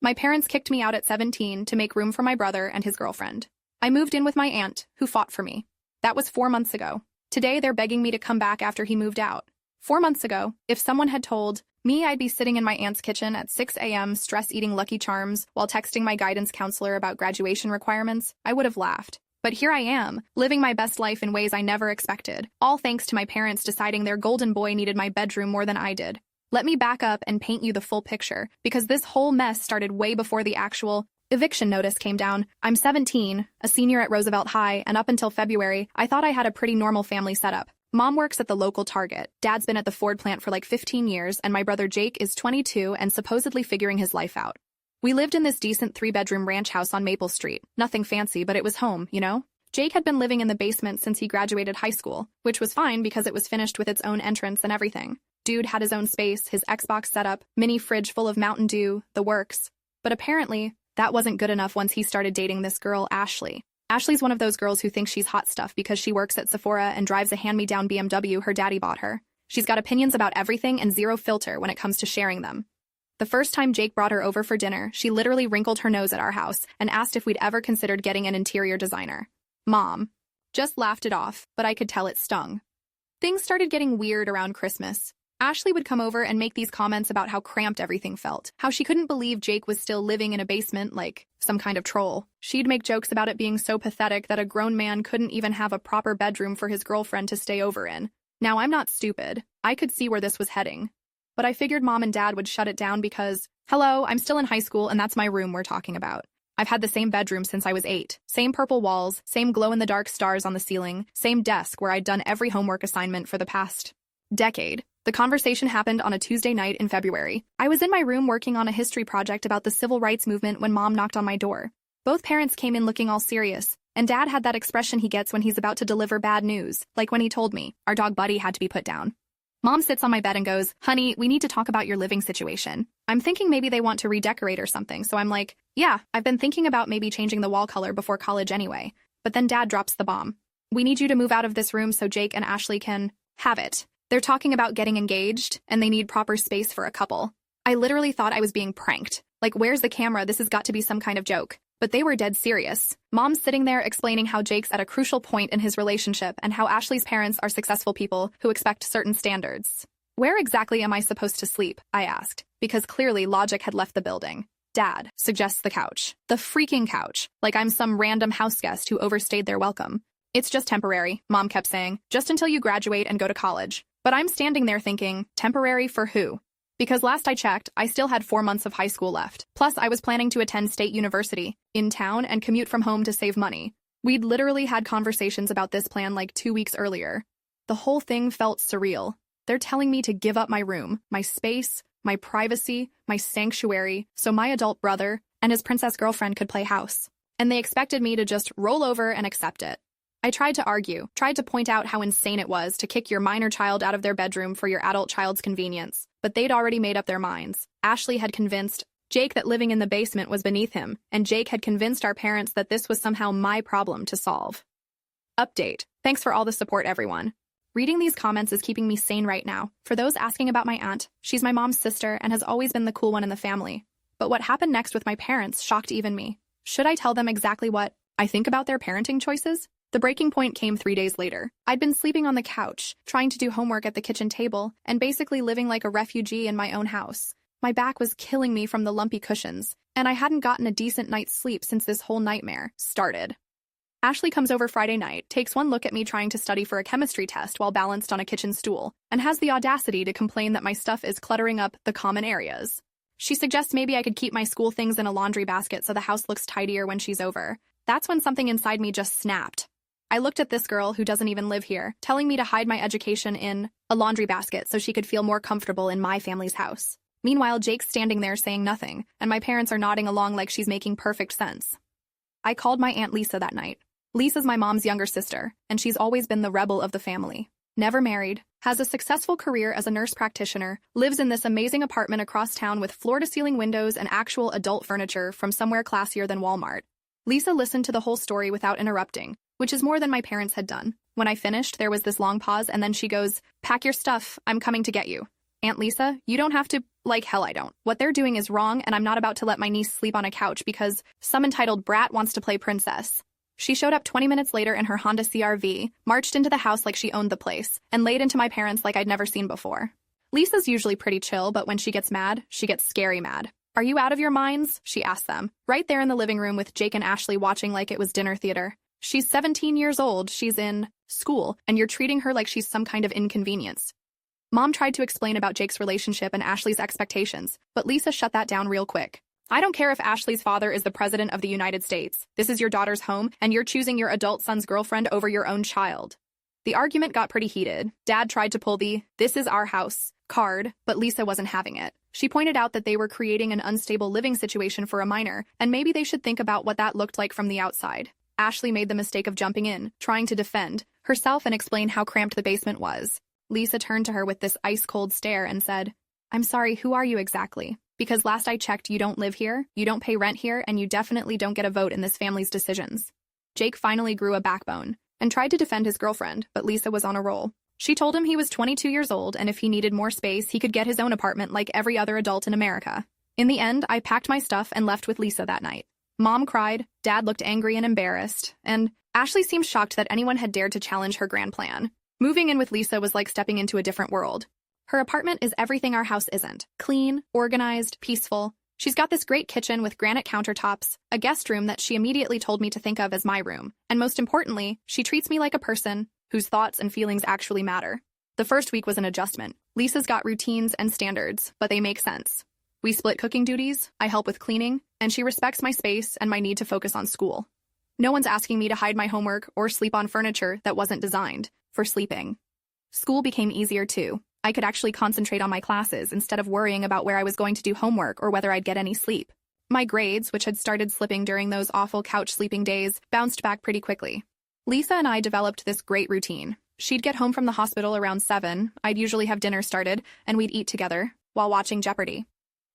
My parents kicked me out at 17 to make room for my brother and his girlfriend. I moved in with my aunt, who fought for me. That was 4 months ago. Today, they're begging me to come back after he moved out. 4 months ago, if someone had told me I'd be sitting in my aunt's kitchen at 6 a.m. stress-eating Lucky Charms while texting my guidance counselor about graduation requirements, I would have laughed. But here I am, living my best life in ways I never expected, all thanks to my parents deciding their golden boy needed my bedroom more than I did. Let me back up and paint you the full picture, because this whole mess started way before the actual eviction notice came down. I'm 17, a senior at Roosevelt High, and up until February, I thought I had a pretty normal family setup. Mom works at the local Target, Dad's been at the Ford plant for like 15 years, and my brother Jake is 22 and supposedly figuring his life out. We lived in this decent 3-bedroom ranch house on Maple Street. Nothing fancy, but it was home, you know? Jake had been living in the basement since he graduated high school, which was fine because it was finished with its own entrance and everything. Dude had his own space, his Xbox setup, mini fridge full of Mountain Dew, the works. But apparently, that wasn't good enough once he started dating this girl, Ashley. Ashley's one of those girls who thinks she's hot stuff because she works at Sephora and drives a hand-me-down BMW her daddy bought her. She's got opinions about everything and zero filter when it comes to sharing them. The first time Jake brought her over for dinner, she literally wrinkled her nose at our house and asked if we'd ever considered getting an interior designer. Mom just laughed it off, but I could tell it stung. Things started getting weird around Christmas. Ashley would come over and make these comments about how cramped everything felt, how she couldn't believe Jake was still living in a basement like some kind of troll. She'd make jokes about it being so pathetic that a grown man couldn't even have a proper bedroom for his girlfriend to stay over in. Now, I'm not stupid. I could see where this was heading. But I figured Mom and Dad would shut it down because, hello, I'm still in high school and that's my room we're talking about. I've had the same bedroom since I was 8. Same purple walls, same glow-in-the-dark stars on the ceiling, same desk where I'd done every homework assignment for the past decade. The conversation happened on a Tuesday night in February. I was in my room working on a history project about the civil rights movement when Mom knocked on my door. Both parents came in looking all serious, and Dad had that expression he gets when he's about to deliver bad news, like when he told me our dog Buddy had to be put down. Mom sits on my bed and goes, "Honey, we need to talk about your living situation." I'm thinking maybe they want to redecorate or something, so I'm like, yeah, I've been thinking about maybe changing the wall color before college anyway. But then Dad drops the bomb. "We need you to move out of this room so Jake and Ashley can have it. They're talking about getting engaged, and they need proper space for a couple." I literally thought I was being pranked. Like, where's the camera? This has got to be some kind of joke. But they were dead serious. Mom's sitting there explaining how Jake's at a crucial point in his relationship and how Ashley's parents are successful people who expect certain standards. "Where exactly am I supposed to sleep?" I asked, because clearly logic had left the building. Dad suggests the couch. The freaking couch. Like I'm some random house guest who overstayed their welcome. "It's just temporary," Mom kept saying, "just until you graduate and go to college." But I'm standing there thinking, temporary for who? Because last I checked, I still had 4 months of high school left. Plus, I was planning to attend state university in town and commute from home to save money. We'd literally had conversations about this plan like 2 weeks earlier. The whole thing felt surreal. They're telling me to give up my room, my space, my privacy, my sanctuary, so my adult brother and his princess girlfriend could play house. And they expected me to just roll over and accept it. I tried to argue, tried to point out how insane it was to kick your minor child out of their bedroom for your adult child's convenience, but they'd already made up their minds. Ashley had convinced Jake that living in the basement was beneath him, and Jake had convinced our parents that this was somehow my problem to solve. Update. Thanks for all the support, everyone. Reading these comments is keeping me sane right now. For those asking about my aunt, she's my mom's sister and has always been the cool one in the family. But what happened next with my parents shocked even me. Should I tell them exactly what I think about their parenting choices? The breaking point came 3 days later. I'd been sleeping on the couch, trying to do homework at the kitchen table, and basically living like a refugee in my own house. My back was killing me from the lumpy cushions, and I hadn't gotten a decent night's sleep since this whole nightmare started. Ashley comes over Friday night, takes one look at me trying to study for a chemistry test while balanced on a kitchen stool, and has the audacity to complain that my stuff is cluttering up the common areas. She suggests maybe I could keep my school things in a laundry basket so the house looks tidier when she's over. That's when something inside me just snapped. I looked at this girl who doesn't even live here, telling me to hide my education in a laundry basket so she could feel more comfortable in my family's house. Meanwhile, Jake's standing there saying nothing, and my parents are nodding along like she's making perfect sense. I called my Aunt Lisa that night. Lisa's my mom's younger sister, and she's always been the rebel of the family. Never married, has a successful career as a nurse practitioner, lives in this amazing apartment across town with floor-to-ceiling windows and actual adult furniture from somewhere classier than Walmart. Lisa listened to the whole story without interrupting, which is more than my parents had done. When I finished, there was this long pause, and then she goes, "Pack your stuff, I'm coming to get you." Aunt Lisa, you don't have to, like hell I don't. What they're doing is wrong, and I'm not about to let my niece sleep on a couch because some entitled brat wants to play princess. She showed up 20 minutes later in her Honda CR-V, marched into the house like she owned the place, and laid into my parents like I'd never seen before. Lisa's usually pretty chill, but when she gets mad, she gets scary mad. Are you out of your minds? She asked them, right there in the living room with Jake and Ashley watching like it was dinner theater. She's 17 years old, she's in school, and you're treating her like she's some kind of inconvenience. Mom tried to explain about Jake's relationship and Ashley's expectations, but Lisa shut that down real quick. I don't care if Ashley's father is the president of the United States. This is your daughter's home, and you're choosing your adult son's girlfriend over your own child. The argument got pretty heated. Dad tried to pull the "this is our house" card, but Lisa wasn't having it. She pointed out that they were creating an unstable living situation for a minor, and maybe they should think about what that looked like from the outside. Ashley made the mistake of jumping in, trying to defend herself and explain how cramped the basement was. Lisa turned to her with this ice-cold stare and said, "I'm sorry, who are you exactly? Because last I checked, you don't live here, you don't pay rent here, and you definitely don't get a vote in this family's decisions." Jake finally grew a backbone and tried to defend his girlfriend, but Lisa was on a roll. She told him he was 22 years old, and if he needed more space, he could get his own apartment like every other adult in America. In the end, I packed my stuff and left with Lisa that night. Mom cried, Dad looked angry and embarrassed, and Ashley seemed shocked that anyone had dared to challenge her grand plan. Moving in with Lisa was like stepping into a different world. Her apartment is everything our house isn't. Clean, organized, peaceful. She's got this great kitchen with granite countertops, a guest room that she immediately told me to think of as my room, and most importantly, she treats me like a person whose thoughts and feelings actually matter. The first week was an adjustment. Lisa's got routines and standards, but they make sense. We split cooking duties, I help with cleaning, and she respects my space and my need to focus on school. No one's asking me to hide my homework or sleep on furniture that wasn't designed for sleeping. School became easier too. I could actually concentrate on my classes instead of worrying about where I was going to do homework or whether I'd get any sleep. My grades, which had started slipping during those awful couch sleeping days, bounced back pretty quickly. Lisa and I developed this great routine. She'd get home from the hospital around 7, I'd usually have dinner started, and we'd eat together while watching Jeopardy.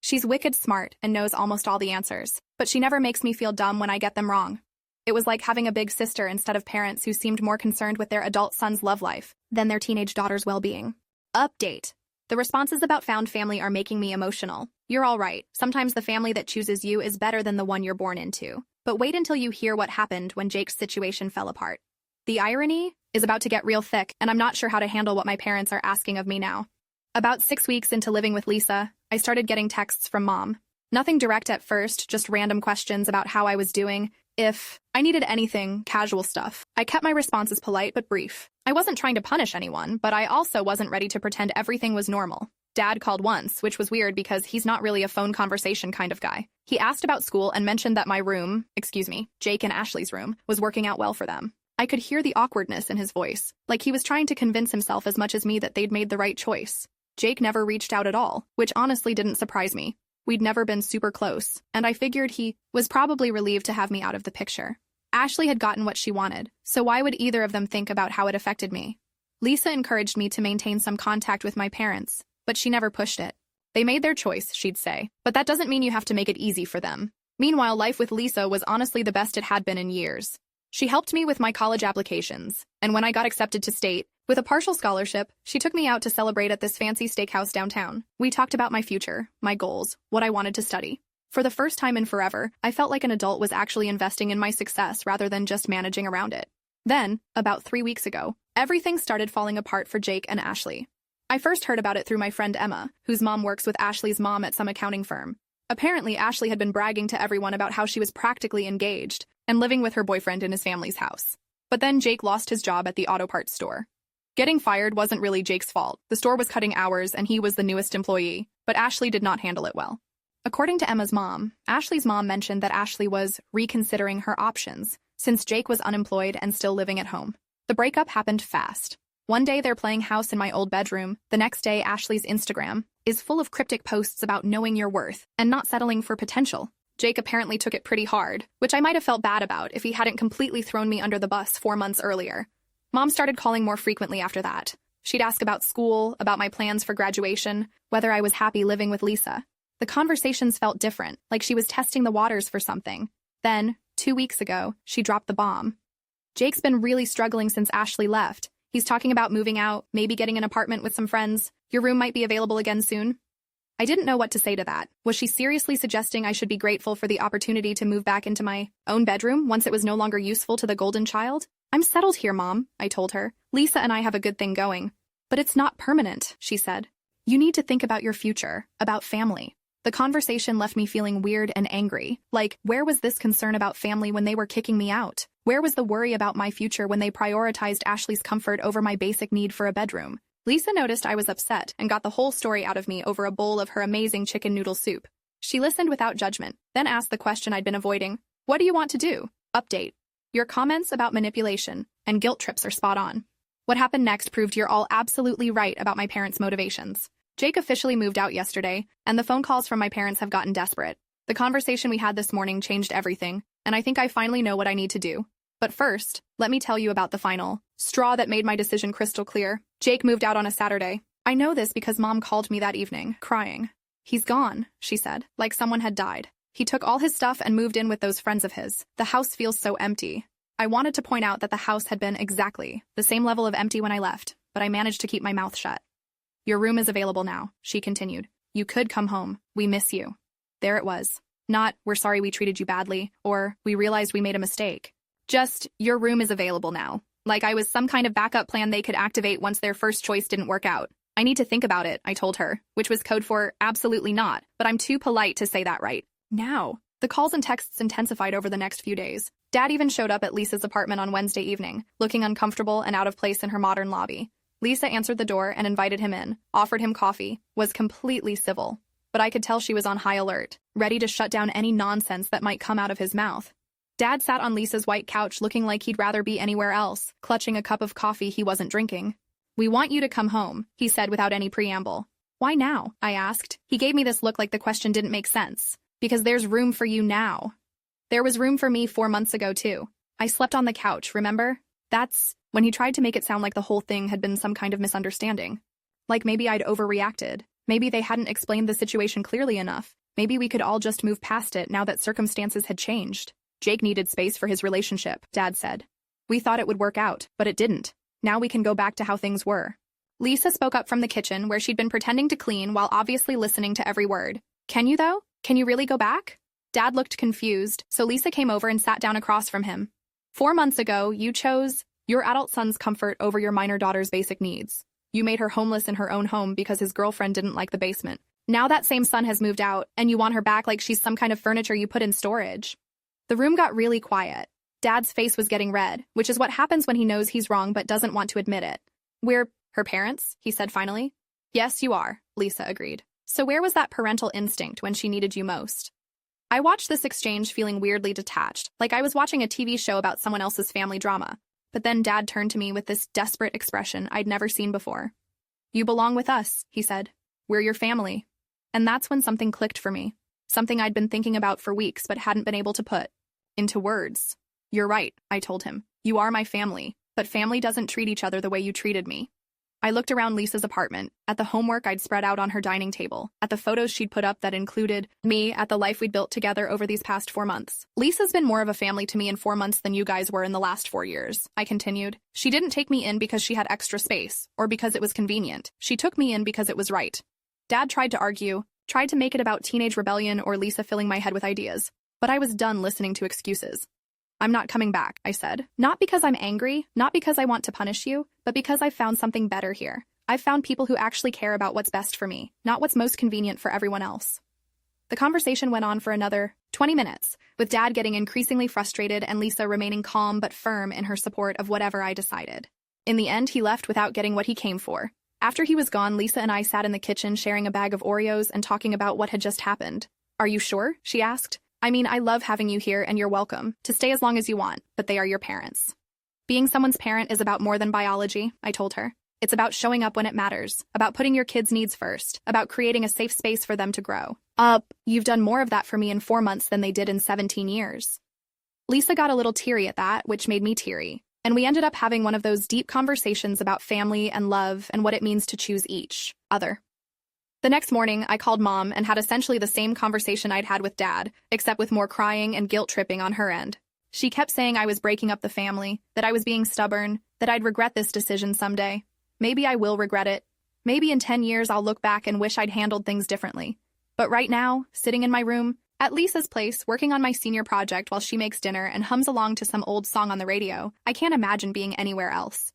She's wicked smart and knows almost all the answers, but she never makes me feel dumb when I get them wrong. It was like having a big sister instead of parents who seemed more concerned with their adult son's love life than their teenage daughter's well-being. Update. The responses about found family are making me emotional. You're all right. Sometimes the family that chooses you is better than the one you're born into. But wait until you hear what happened when Jake's situation fell apart. The irony is about to get real thick, and I'm not sure how to handle what my parents are asking of me now. About 6 weeks into living with Lisa, I started getting texts from Mom. Nothing direct at first, just random questions about how I was doing, if I needed anything, casual stuff. I kept my responses polite but brief. I wasn't trying to punish anyone, but I also wasn't ready to pretend everything was normal. Dad called once, which was weird because he's not really a phone conversation kind of guy. He asked about school and mentioned that my room, Jake and Ashley's room, was working out well for them. I could hear the awkwardness in his voice, like he was trying to convince himself as much as me that they'd made the right choice. Jake never reached out at all, which honestly didn't surprise me. We'd never been super close, and I figured he was probably relieved to have me out of the picture. Ashley had gotten what she wanted, so why would either of them think about how it affected me? Lisa encouraged me to maintain some contact with my parents, but she never pushed it. They made their choice, she'd say, but that doesn't mean you have to make it easy for them. Meanwhile, life with Lisa was honestly the best it had been in years. She helped me with my college applications, and when I got accepted to state, with a partial scholarship, she took me out to celebrate at this fancy steakhouse downtown. We talked about my future, my goals, what I wanted to study. For the first time in forever, I felt like an adult was actually investing in my success rather than just managing around it. Then, about 3 weeks ago, everything started falling apart for Jake and Ashley. I first heard about it through my friend Emma, whose mom works with Ashley's mom at some accounting firm. Apparently, Ashley had been bragging to everyone about how she was practically engaged and living with her boyfriend in his family's house. But then Jake lost his job at the auto parts store. Getting fired wasn't really Jake's fault. The store was cutting hours and he was the newest employee, but Ashley did not handle it well. According to Emma's mom, Ashley's mom mentioned that Ashley was reconsidering her options since Jake was unemployed and still living at home. The breakup happened fast. One day they're playing house in my old bedroom. The next day, Ashley's Instagram is full of cryptic posts about knowing your worth and not settling for potential. Jake apparently took it pretty hard, which I might have felt bad about if he hadn't completely thrown me under the bus 4 months earlier. Mom started calling more frequently after that. She'd ask about school, about my plans for graduation, whether I was happy living with Lisa. The conversations felt different, like she was testing the waters for something. Then, 2 weeks ago, she dropped the bomb. Jake's been really struggling since Ashley left. He's talking about moving out, maybe getting an apartment with some friends. Your room might be available again soon. I didn't know what to say to that. Was she seriously suggesting I should be grateful for the opportunity to move back into my own bedroom once it was no longer useful to the golden child? I'm settled here, Mom, I told her. Lisa and I have a good thing going. But it's not permanent, she said. You need to think about your future, about family. The conversation left me feeling weird and angry. Like, where was this concern about family when they were kicking me out? Where was the worry about my future when they prioritized Ashley's comfort over my basic need for a bedroom? Lisa noticed I was upset and got the whole story out of me over a bowl of her amazing chicken noodle soup. She listened without judgment, then asked the question I'd been avoiding. What do you want to do? Update. Your comments about manipulation and guilt trips are spot on. What happened next proved you're all absolutely right about my parents' motivations. Jake officially moved out yesterday, and the phone calls from my parents have gotten desperate. The conversation we had this morning changed everything, and I think I finally know what I need to do. But first, let me tell you about the final straw that made my decision crystal clear. Jake moved out on a Saturday. I know this because Mom called me that evening, crying. He's gone, she said, like someone had died. He took all his stuff and moved in with those friends of his. The house feels so empty. I wanted to point out that the house had been exactly the same level of empty when I left, but I managed to keep my mouth shut. Your room is available now, she continued. You could come home. We miss you. There it was. Not, we're sorry we treated you badly, or we realized we made a mistake. Just, your room is available now. Like I was some kind of backup plan they could activate once their first choice didn't work out. I need to think about it, I told her, which was code for absolutely not, but I'm too polite to say that right now. The calls and texts intensified over the next few days. Dad even showed up at Lisa's apartment on Wednesday evening, looking uncomfortable and out of place in her modern lobby. Lisa answered the door and invited him in, offered him coffee, was completely civil. But I could tell she was on high alert, ready to shut down any nonsense that might come out of his mouth. Dad sat on Lisa's white couch looking like he'd rather be anywhere else, clutching a cup of coffee he wasn't drinking. We want you to come home, he said without any preamble. Why now? I asked. He gave me this look like the question didn't make sense. Because there's room for you now. There was room for me 4 months ago, too. I slept on the couch, remember? That's when he tried to make it sound like the whole thing had been some kind of misunderstanding. Like maybe I'd overreacted. Maybe they hadn't explained the situation clearly enough. Maybe we could all just move past it now that circumstances had changed. Jake needed space for his relationship, Dad said. We thought it would work out, but it didn't. Now we can go back to how things were. Lisa spoke up from the kitchen where she'd been pretending to clean while obviously listening to every word. Can you, though? Can you really go back? Dad looked confused, so Lisa came over and sat down across from him. 4 months ago, you chose your adult son's comfort over your minor daughter's basic needs. You made her homeless in her own home because his girlfriend didn't like the basement. Now that same son has moved out, and you want her back like she's some kind of furniture you put in storage. The room got really quiet. Dad's face was getting red, which is what happens when he knows he's wrong but doesn't want to admit it. We're her parents, he said finally. Yes, you are, Lisa agreed. So where was that parental instinct when she needed you most? I watched this exchange feeling weirdly detached, like I was watching a TV show about someone else's family drama. But then Dad turned to me with this desperate expression I'd never seen before. You belong with us, he said. We're your family. And that's when something clicked for me. Something I'd been thinking about for weeks but hadn't been able to put into words. You're right, I told him. You are my family, but family doesn't treat each other the way you treated me. I looked around Lisa's apartment, at the homework I'd spread out on her dining table, at the photos she'd put up that included me, at the life we'd built together over these past 4 months. Lisa's been more of a family to me in 4 months than you guys were in the last 4 years, I continued. She didn't take me in because she had extra space, or because it was convenient. She took me in because it was right. Dad tried to argue, tried to make it about teenage rebellion or Lisa filling my head with ideas, but I was done listening to excuses. I'm not coming back, I said. Not because I'm angry, not because I want to punish you, but because I've found something better here. I've found people who actually care about what's best for me, not what's most convenient for everyone else. The conversation went on for another 20 minutes, with Dad getting increasingly frustrated and Lisa remaining calm but firm in her support of whatever I decided. In the end, he left without getting what he came for. After he was gone, Lisa and I sat in the kitchen sharing a bag of Oreos and talking about what had just happened. Are you sure? She asked. I mean, I love having you here and you're welcome to stay as long as you want, but they are your parents. Being someone's parent is about more than biology, I told her. It's about showing up when it matters, about putting your kids' needs first, about creating a safe space for them to grow. You've done more of that for me in 4 months than they did in 17 years. Lisa got a little teary at that, which made me teary, and we ended up having one of those deep conversations about family and love and what it means to choose each other. The next morning, I called Mom and had essentially the same conversation I'd had with Dad, except with more crying and guilt-tripping on her end. She kept saying I was breaking up the family, that I was being stubborn, that I'd regret this decision someday. Maybe I will regret it. Maybe in 10 years I'll look back and wish I'd handled things differently. But right now, sitting in my room, at Lisa's place, working on my senior project while she makes dinner and hums along to some old song on the radio, I can't imagine being anywhere else.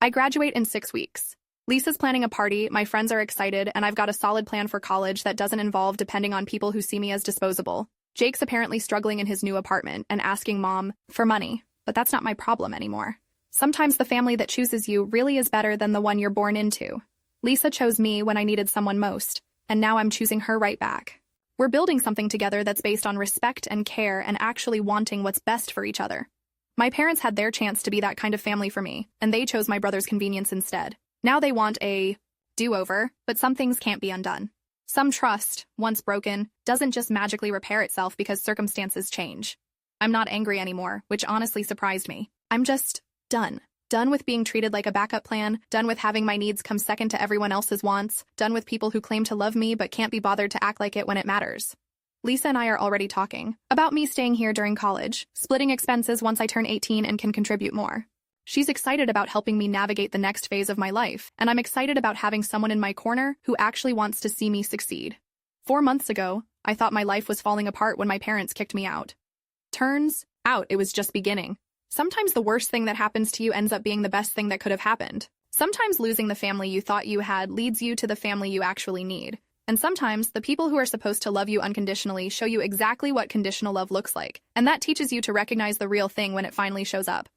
I graduate in 6 weeks. Lisa's planning a party, my friends are excited, and I've got a solid plan for college that doesn't involve depending on people who see me as disposable. Jake's apparently struggling in his new apartment and asking Mom for money, but that's not my problem anymore. Sometimes the family that chooses you really is better than the one you're born into. Lisa chose me when I needed someone most, and now I'm choosing her right back. We're building something together that's based on respect and care and actually wanting what's best for each other. My parents had their chance to be that kind of family for me, and they chose my brother's convenience instead. Now they want a do-over, but some things can't be undone. Some trust, once broken, doesn't just magically repair itself because circumstances change. I'm not angry anymore, which honestly surprised me. I'm just done. Done with being treated like a backup plan, done with having my needs come second to everyone else's wants, done with people who claim to love me but can't be bothered to act like it when it matters. Lisa and I are already talking about me staying here during college, splitting expenses once I turn 18 and can contribute more. She's excited about helping me navigate the next phase of my life, and I'm excited about having someone in my corner who actually wants to see me succeed. 4 months ago, I thought my life was falling apart when my parents kicked me out. Turns out it was just beginning. Sometimes the worst thing that happens to you ends up being the best thing that could have happened. Sometimes losing the family you thought you had leads you to the family you actually need. And sometimes the people who are supposed to love you unconditionally show you exactly what conditional love looks like, and that teaches you to recognize the real thing when it finally shows up.